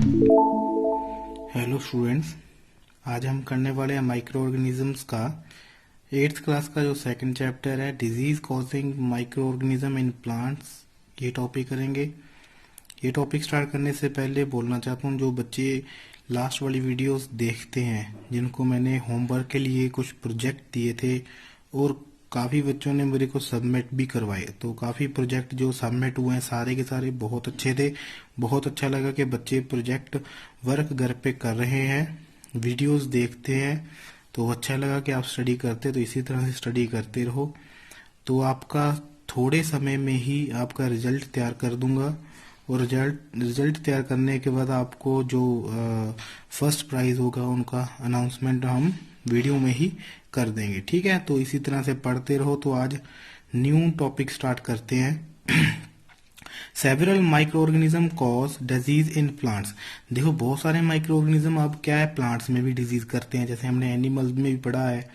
Hello students, आज हम करने वाले हैं माइक्रो ऑर्गेनिजम्स का 8th क्लास का जो सेकंड चैप्टर है disease causing micro organism in plants. ये टॉपिक करेंगे। ये टॉपिक स्टार्ट करने से पहले बोलना चाहता हूँ, जो बच्चे लास्ट वाली वीडियोस देखते हैं, जिनको मैंने होमवर्क के लिए कुछ प्रोजेक्ट दिए थे और काफ़ी बच्चों ने मेरे को सबमिट भी करवाए, तो काफ़ी प्रोजेक्ट जो सबमिट हुए हैं सारे के सारे बहुत अच्छे थे। बहुत अच्छा लगा कि बच्चे प्रोजेक्ट वर्क घर पे कर रहे हैं, वीडियोस देखते हैं, तो अच्छा लगा कि आप स्टडी करते, तो इसी तरह से स्टडी करते रहो। तो आपका थोड़े समय में ही आपका रिजल्ट तैयार कर दूंगा, और रिजल्ट तैयार करने के बाद आपको जो फर्स्ट प्राइज होगा उनका अनाउंसमेंट हम वीडियो में ही कर देंगे, ठीक है। तो इसी तरह से पढ़ते रहो। तो आज न्यू टॉपिक स्टार्ट करते हैं। Several micro organism cause disease in plants. देखो, बहुत सारे माइक्रो ऑर्गेनिज्म अब क्या है, प्लांट्स में भी डिजीज करते हैं, जैसे हमने एनिमल्स में भी पढ़ा है,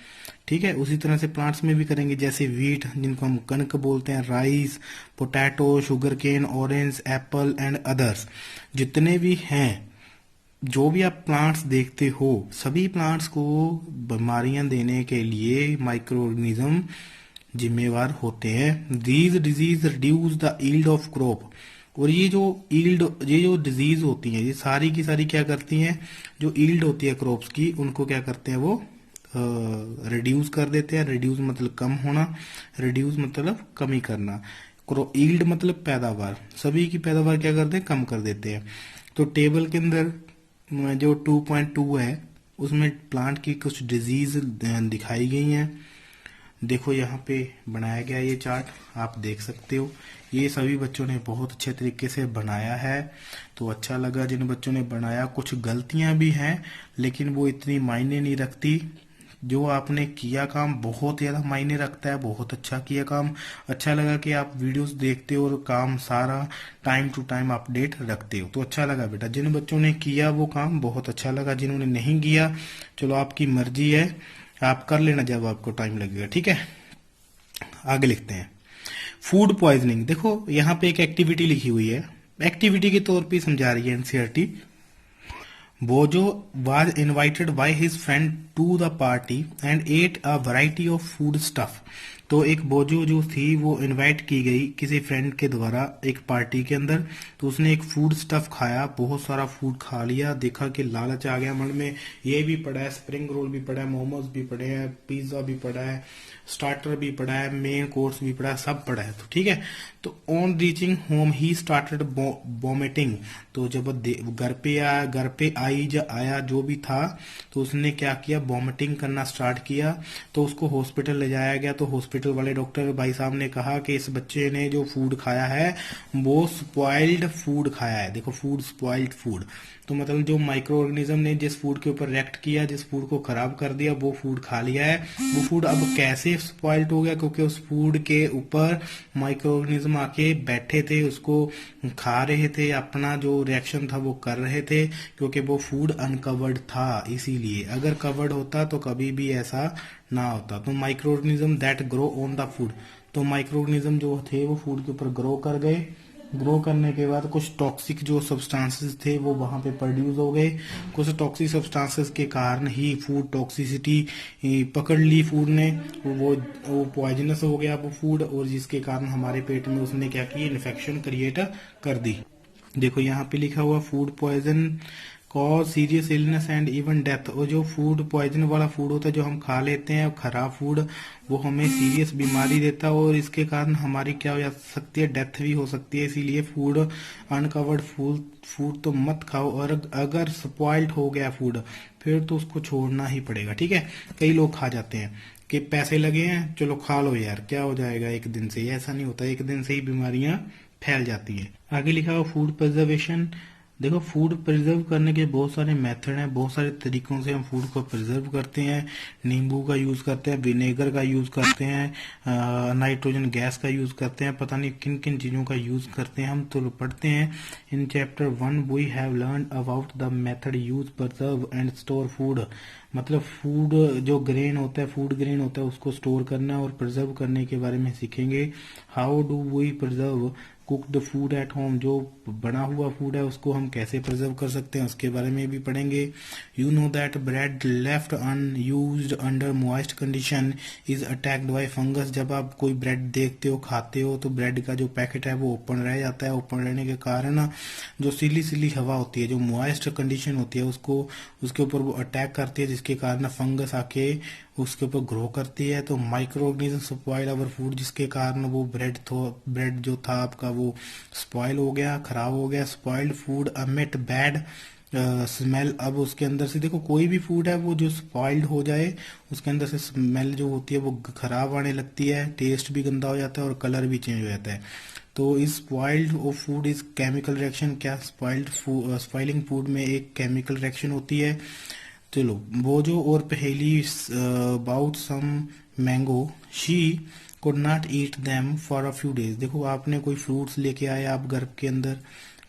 ठीक है। उसी तरह से प्लांट्स में भी करेंगे, जैसे वीट जिनको हम कणक बोलते हैं, rice, potato, sugar cane, orange, apple and others. जितने भी हैं, जो भी आप प्लांट्स देखते हो, सभी प्लांट्स को बीमारियां देने के लिए माइक्रो ऑर्गेनिज्म जिम्मेवार होते हैं। These disease reduce the yield of crop. और ये जो डिजीज होती है, ये सारी की सारी क्या करती हैं, जो ईल्ड होती है क्रॉप्स की, उनको क्या करते हैं, वो रिड्यूस कर देते हैं। रिड्यूस मतलब कम होना, रिड्यूस मतलब कमी करना, ईल्ड मतलब पैदावार, सभी की पैदावार क्या करते हैं, कम कर देते हैं। तो टेबल के अंदर जो 2.2 है, उसमें प्लांट की कुछ डिजीज दिखाई गई हैं। देखो, यहाँ पे बनाया गया ये चार्ट, आप देख सकते हो। ये सभी बच्चों ने बहुत अच्छे तरीके से बनाया है, तो अच्छा लगा जिन बच्चों ने बनाया। कुछ गलतियां भी हैं, लेकिन वो इतनी मायने नहीं रखती। जो आपने किया काम बहुत ज़्यादा मायने रखता है। बहुत अच्छा किया काम। अच्छा लगा कि आप वीडियोस देखते हो और काम सारा टाइम टू टाइम अपडेट रखते हो, तो अच्छा लगा बेटा। जिन बच्चों ने किया वो काम बहुत अच्छा लगा, जिन्होंने नहीं किया चलो आपकी मर्जी है, आप कर लेना जब आपको टाइम लगेगा, ठीक है। आगे लिखते हैं। Food poisoning. देखो, यहाँ पे एक एक्टिविटी लिखी हुई है, एक्टिविटी के तौर पे समझा रही है एनसीईआरटी। बोजो was invited by his friend to the party and ate a variety of food stuff। तो एक बोजो जो थी वो इनवाइट की गई किसी फ्रेंड के द्वारा एक पार्टी के अंदर, तो उसने एक फूड स्टफ खाया, बहुत सारा फूड खा लिया। देखा कि लालच आ गया मन में, ये भी पड़ा है, स्प्रिंग रोल भी पड़ा है, मोमोज भी पड़े हैं, पिज्जा भी पड़ा है, स्टार्टर भी पड़ा है, मेन कोर्स भी पड़ा है, सब पड़ा है, तो ठीक है। तो on reaching home he started vomiting. तो जब घर पे आया जो भी था, तो उसने क्या किया, वॉमिटिंग करना स्टार्ट किया। तो उसको हॉस्पिटल ले जाया गया। तो हॉस्पिटल वाले डॉक्टर भाई साहब ने कहा कि इस बच्चे ने जो फूड खाया है वो स्पॉइल्ड फूड खाया है। देखो, फूड स्पॉइल्ड फूड, तो मतलब जो माइक्रो ऑर्गेनिज्म ने जिस फूड के ऊपर रिएक्ट किया, जिस फूड को खराब कर दिया, वो फूड खा लिया है। वो फूड अब कैसे स्पॉइल्ड हो गया, क्योंकि उस फूड के ऊपर माइक्रो ऑर्गेनिज्म आके बैठे थे, उसको खा रहे थे, अपना जो रिएक्शन था वो कर रहे थे, क्योंकि वो फूड अनकवर्ड था। इसीलिए अगर कवर्ड होता तो कभी भी ऐसा ना होता। तो micro organism that grow on the food, तो माइक्रो ऑर्गेनिज्म जो थे वो फूड के ऊपर ग्रो कर गए। ग्रो करने के बाद कुछ टॉक्सिक जो सब्सटेंसेस थे वो वहां पे प्रोड्यूस हो गए। कुछ टॉक्सिक सब्सटेंसेस के कारण ही फूड टॉक्सिसिटी पकड़ ली फूड ने, वो पॉइजनस हो गया वो फूड, और जिसके कारण हमारे पेट में उसने क्या किया, इन्फेक्शन क्रिएट कर दी। देखो, यहाँ पे लिखा हुआ food poison cause serious illness and even death. और जो फूड पॉइजन वाला फूड होता है जो हम खा लेते हैं, खराब फूड, वो हमें सीरियस बीमारी देता है, और इसके कारण हमारी क्या हो सकती है, डेथ भी हो सकती है। इसीलिए फूड अनकवर्ड फूड तो मत खाओ, और अगर स्पॉइल्ड हो गया फूड फिर तो उसको छोड़ना ही पड़ेगा, ठीक है। कई लोग खा जाते हैं कि पैसे लगे हैं चलो खा लो यार, क्या हो जाएगा एक दिन से, ऐसा नहीं होता, एक दिन से ही बीमारियां फैल जाती है। आगे लिखा हुआ फूड प्रिजर्वेशन। देखो, फूड प्रिजर्व करने के बहुत सारे मेथड हैं, बहुत सारे तरीकों से हम फूड को प्रिजर्व करते हैं। नींबू का यूज करते हैं, विनेगर का यूज करते हैं, नाइट्रोजन गैस का यूज करते हैं, पता नहीं किन किन चीजों का यूज करते हैं। हम तो पढ़ते हैं in chapter 1 we have learn about the method use preserve and store food. मतलब फूड जो ग्रेन होता है, फूड ग्रेन होता है, उसको स्टोर करना और प्रिजर्व करने के बारे में सीखेंगे। How do we preserve cooked food at home. जो बना हुआ फूड है उसको हम कैसे प्रिजर्व कर सकते हैं उसके बारे में भी पढ़ेंगे। You know that bread left unused under moist condition is attacked by fungus. जब आप कोई ब्रेड देखते हो खाते हो तो ब्रेड का जो पैकेट है वो ओपन रह जाता है। ओपन रहने के कारण जो सिली सिली हवा होती है, जो मॉइस्ट कंडीशन होती है, उसको उसके ऊपर वो अटैक करती है, जिसके कारण फंगस आके उसके ऊपर ग्रो करती है। तो microorganism spoil our food, जिसके कारण वो ब्रेड जो था आपका वो स्पॉइल हो गया, खराब हो गया। स्पॉइल्ड फूड अमिट बैड स्मेल। अब उसके अंदर से देखो कोई भी फूड है वो जो स्पॉइल्ड हो जाए उसके अंदर से स्मेल जो होती है वो खराब आने लगती है, टेस्ट भी गंदा हो जाता है और कलर भी चेंज हो जाता है। तो इस spoiled of food is chemical reaction. क्या स्पॉइलिंग फूड में एक केमिकल रिएक्शन होती है। चलो वो जो और पहेली about some mango she could not eat them for a few days. देखो आपने कोई फ्रूट्स लेके आए आप घर के अंदर,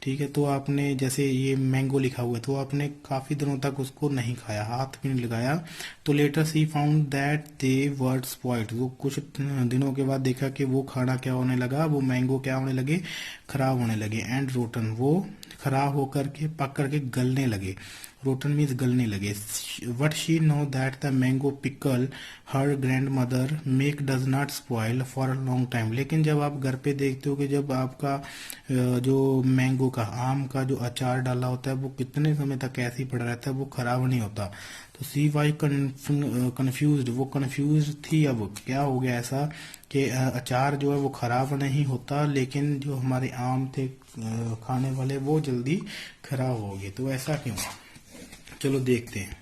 ठीक है, तो आपने जैसे ये मैंगो लिखा हुआ है तो आपने काफी दिनों तक उसको नहीं खाया, हाथ भी नहीं लगाया। तो later she found that they were spoiled. वो कुछ दिनों के बाद देखा कि वो खाना क्या होने लगा, वो मैंगो क्या होने लगे, खराब होने लगे। एंड रोटन, वो खराब होकर के पक करके गलने लगे। रोटन मीन्स गलने लगे। What she know that the mango pickle her grand mother make does not spoil for a long time. लेकिन जब आप घर पे देखते हो कि जब आपका जो मैंगो का, आम का जो अचार डाला होता है वो कितने समय तक ऐसे ही पड़ा रहता है, वो खराब नहीं होता। तो सी वाई कन्फ्यूज, वो कन्फ्यूज थी। अब क्या हो गया ऐसा कि अचार जो है वो खराब नहीं होता, लेकिन जो हमारे आम थे खाने वाले वो जल्दी खराब हो गए। तो ऐसा क्यों, चलो देखते हैं।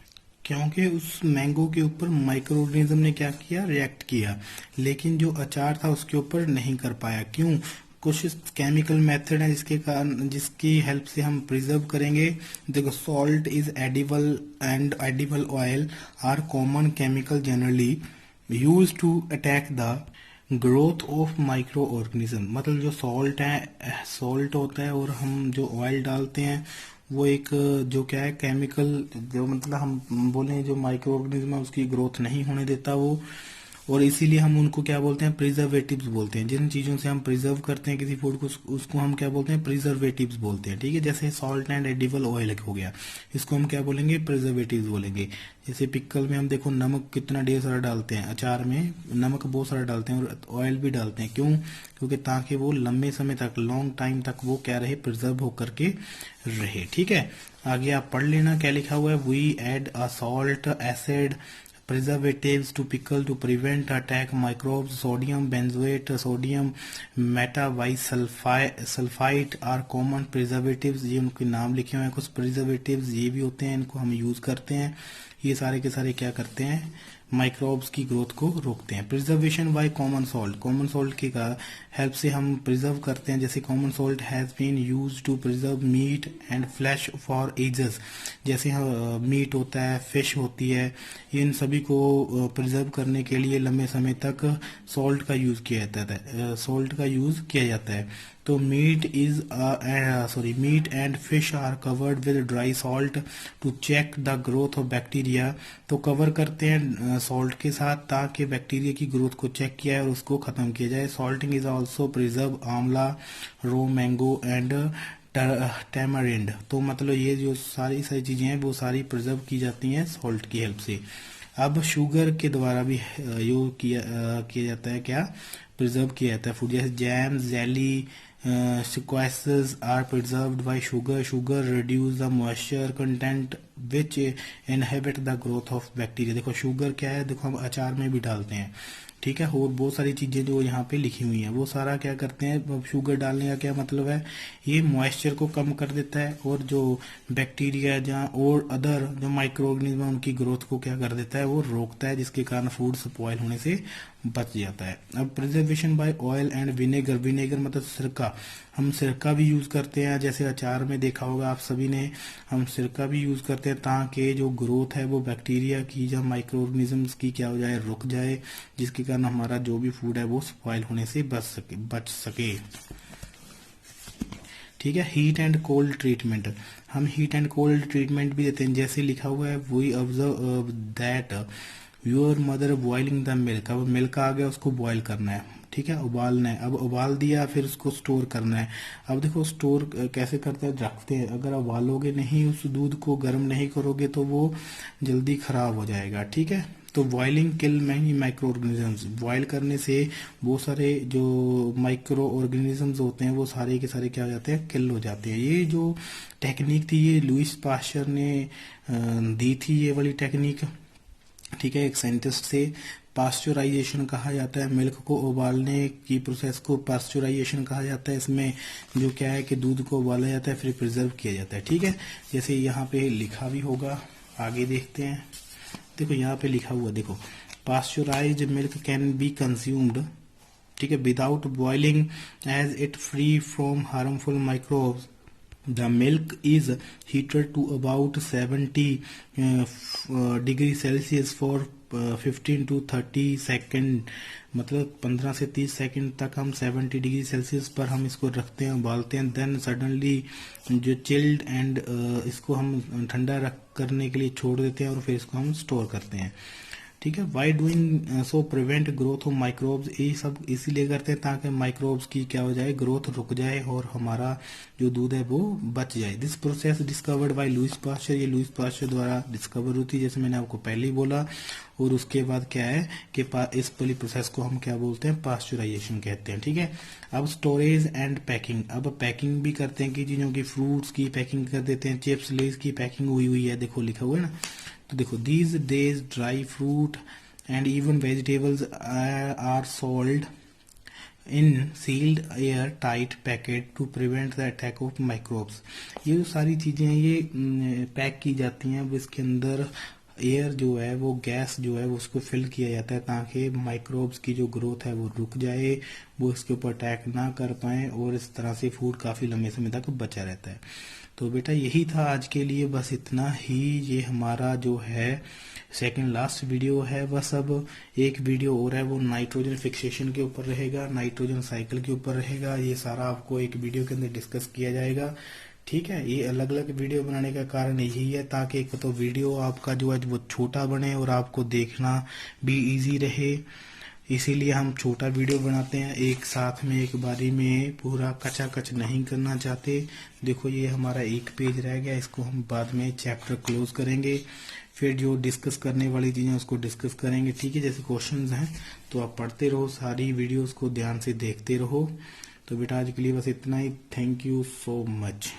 क्योंकि उस मैंगो के ऊपर माइक्रो ऑर्गेनिज्म ने क्या किया, रिएक्ट किया, लेकिन जो अचार था उसके ऊपर नहीं कर पाया। क्यों, कुछ केमिकल मेथड है जिसके कारण, जिसकी हेल्प से हम प्रिजर्व करेंगे। देखो salt is edible and edible oil are common chemical generally use to attack the growth of microorganism. मतलब जो सॉल्ट है, सॉल्ट होता है, और हम जो ऑयल डालते हैं वो एक जो क्या है केमिकल, जो मतलब हम बोले जो माइक्रो ऑर्गेनिज्म है उसकी ग्रोथ नहीं होने देता वो, और इसीलिए हम उनको क्या बोलते हैं, प्रिजर्वेटिव्स बोलते हैं। जिन चीजों से हम प्रिजर्व करते हैं किसी फूड को उसको हम क्या बोलते हैं, प्रिजर्वेटिव्स बोलते हैं। ठीक है, जैसे सॉल्ट एंड एडिबल ऑयल हो गया, इसको हम क्या बोलेंगे, प्रिजर्वेटिव्स बोलेंगे। जैसे पिक्कल में हम देखो नमक कितना ढेर सारा डालते हैं, अचार में नमक बहुत सारा डालते हैं और ऑयल भी डालते हैं। क्यों, क्योंकि ताकि वो लंबे समय तक, लॉन्ग टाइम तक वो क्या रहे, प्रिजर्व होकर के रहे। ठीक है, आगे आप पढ़ लेना क्या लिखा हुआ है। We add a salt acid preservatives to pickle to prevent attack microbes. Sodium benzoate, sodium metabisulfite are common preservatives। ये उनके नाम लिखे हुए हैं, कुछ preservatives ये भी होते हैं, इनको हम यूज करते हैं। ये सारे के सारे क्या करते हैं, माइक्रोब्स की ग्रोथ को रोकते हैं। Preservation by common salt, common salt की हेल्प से हम प्रिजर्व करते हैं। जैसे common salt has been used to preserve meat and flesh for ages. जैसे मीट होता है, फिश होती है, इन सभी को प्रिजर्व करने के लिए लंबे समय तक सॉल्ट का यूज किया जाता है, सॉल्ट का यूज किया जाता है। तो meat and fish are covered with dry salt to check the growth of bacteria. तो कवर करते हैं सॉल्ट के साथ ताकि बैक्टीरिया की ग्रोथ को चेक किया जाए और उसको खत्म किया जाए। सॉल्टिंग इज ऑल्सो प्रिजर्व आंवला, रो मैंगो एंड टैमरिंड। तो मतलब ये जो सारी चीजें हैं वो सारी प्रिजर्व की जाती हैं सॉल्ट की हेल्प से। अब शुगर के द्वारा भी यूज किया जाता है, क्या प्रिजर्व किया जाता है फूड। जैसे jam, jelly, sequences are preserved by sugar. Sugar reduce the moisture content which inhibit the growth of bacteria। देखो शुगर क्या है, देखो हम अचार में भी डालते हैं, ठीक है, और बहुत सारी चीजें जो यहाँ पे लिखी हुई हैं वो सारा क्या करते हैं, शुगर डालने का क्या मतलब है, ये मॉइस्चर को कम कर देता है और जो बैक्टीरिया जहाँ और अदर जो माइक्रो ऑर्गेनिज्म है उनकी ग्रोथ को क्या कर देता है, वो रोकता है, जिसके कारण फूड स्पॉइल होने से बच जाता है। अब preservation by oil and vinegar, vinegar मतलब सिरका, हम सिरका भी यूज करते हैं। जैसे अचार में देखा होगा आप सभी ने, हम सिरका भी यूज करते हैं ताकि जो ग्रोथ है वो बैक्टीरिया की, जो माइक्रो ऑर्गेनिजम्स की क्या हो जाए, रुक जाए, जिसके कारण हमारा जो भी फूड है वो स्पॉइल होने से बच सके। ठीक है, हीट एंड कोल्ड ट्रीटमेंट, हम हीट एंड कोल्ड ट्रीटमेंट भी देते हैं। जैसे लिखा हुआ है, we observe that your mother boiling the milk. अब मिल्क आ गया, उसको बॉयल करना है, ठीक है, उबालना है। अब उबाल दिया, फिर उसको स्टोर करना है। अब देखो स्टोर कैसे करते हैं, रखते हैं। अगर उबालोगे नहीं, उस दूध को गर्म नहीं करोगे तो वो जल्दी खराब हो जाएगा, ठीक है। तो बॉइलिंग किल मैनी माइक्रो ऑर्गेनिजम्स, बॉयल करने से बहुत सारे जो माइक्रो ऑर्गेनिजम्स होते हैं वो सारे के सारे क्या हो जाते हैं, किल हो जाते हैं। ये जो टेक्निक थी ये लुइस पास्चर ने दी थी, ये वाली टेक्निक, ठीक है, एक साइंटिस्ट से। पास्चुराइजेशन कहा जाता है, मिल्क को उबालने की प्रोसेस को पास्चुराइजेशन कहा जाता है। इसमें जो क्या है कि दूध को उबाला जाता है फिर प्रिजर्व किया जाता है, ठीक है। जैसे यहाँ पे लिखा भी होगा, आगे देखते हैं। देखो यहाँ पे लिखा हुआ, देखो, pasteurised milk can be consumed, ठीक है, without boiling as it free from harmful microbes. The milk is heated to about 70 degree Celsius for 15 to 30 second, मतलब 15 से 30 सेकेंड तक हम 70 डिग्री सेल्सियस पर हम इसको रखते हैं, उबालते हैं। देन सडनली जो चिल्ड एंड इसको हम ठंडा रख करने के लिए छोड़ देते हैं और फिर इसको हम स्टोर करते हैं, ठीक है। Why doing so prevent growth of microbes, ये सब इसीलिए करते हैं ताकि माइक्रोब्स की क्या हो जाए, ग्रोथ रुक जाए और हमारा जो दूध है वो बच जाए। This process discovered by Louis Pasteur, ये लुइस पास्चर द्वारा डिस्कवर होती है, जैसे मैंने आपको पहले ही बोला। और उसके बाद क्या है कि इस वाली प्रोसेस को हम क्या बोलते हैं, पास्चुराइजेशन कहते हैं, ठीक है। अब स्टोरेज एंड पैकिंग, अब पैकिंग भी करते हैं कि चीज़ों की, फ्रूट्स की पैकिंग कर देते हैं, चिप्स लेस की पैकिंग हुई है, देखो लिखा हुआ है ना। तो देखो, these days dry fruit and even vegetables are sold in sealed air tight packet to prevent the attack of microbes. ये जो सारी चीजें ये पैक की जाती हैं, अब इसके अंदर एयर जो है वो गैस जो है वो उसको फिल किया जाता है ताकि माइक्रोब्स की जो ग्रोथ है वो रुक जाए, वो इसके ऊपर अटैक ना कर पाए, और इस तरह से फूड काफी लंबे समय तक बचा रहता है। तो बेटा यही था आज के लिए, बस इतना ही। ये हमारा जो है सेकंड लास्ट वीडियो है। बस अब एक वीडियो और है, वो नाइट्रोजन फिक्सेशन के ऊपर रहेगा, नाइट्रोजन साइकिल के ऊपर रहेगा। ये सारा आपको एक वीडियो के अंदर डिस्कस किया जाएगा, ठीक है। ये अलग अलग वीडियो बनाने का कारण यही है ताकि एक तो वीडियो आपका जो है वो छोटा बने और आपको देखना भी इजी रहे। इसीलिए हम छोटा वीडियो बनाते हैं, एक साथ में एक बारी में पूरा कचाकच नहीं करना चाहते। देखो ये हमारा एक पेज रह गया, इसको हम बाद में चैप्टर क्लोज करेंगे, फिर जो डिस्कस करने वाली चीजें उसको डिस्कस करेंगे, ठीक है। जैसे क्वेश्चंस हैं तो आप पढ़ते रहो, सारी वीडियोस को ध्यान से देखते रहो। तो बेटा आज के लिए बस इतना ही। Thank you so much.